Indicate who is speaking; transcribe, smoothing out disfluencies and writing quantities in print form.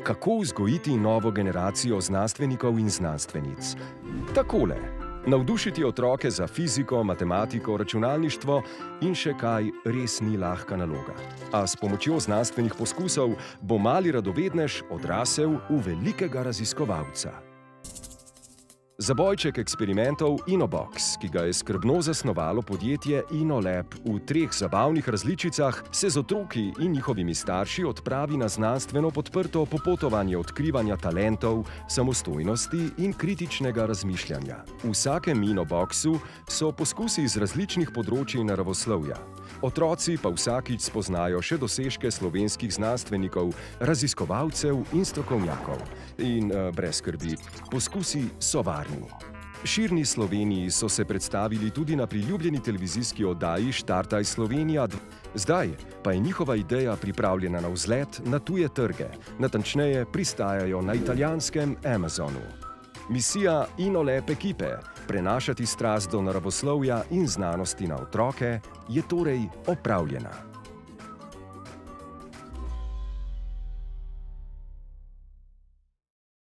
Speaker 1: Kako vzgojiti novo generacijo znanstvenikov in znanstvenic? Takole. Navdušiti otroke za fiziko, matematiko, računalništvo in še kaj res ni lahka naloga. A s pomočjo znanstvenih poskusov bo mali radovednež odrasel v velikega raziskovalca. Zabojček eksperimentov InnoBox, ki ga je skrbno zasnovalo podjetje InnoLab v 3 zabavnih različicah, se z otroki in njihovimi starši odpravi na znanstveno podprto popotovanje odkrivanja talentov, samostojnosti in kritičnega razmišljanja. V vsakem InnoBoxu so poskusi iz različnih področij naravoslovja. Otroci pa vsakič spoznajo še dosežke slovenskih znanstvenikov, raziskovalcev in strokovnjakov. In brez skrbi, poskusi so varni. V širni Sloveniji so se predstavili tudi na priljubljeni televizijski oddaji Štartaj Slovenija 2. Zdaj pa je njihova ideja pripravljena na vzlet na tuje trge, natančneje pristajajo na italijanskem Amazonu. Misija InnoLab ekipe, prenašati strast do naravoslovja in znanosti na otroke, je torej opravljena.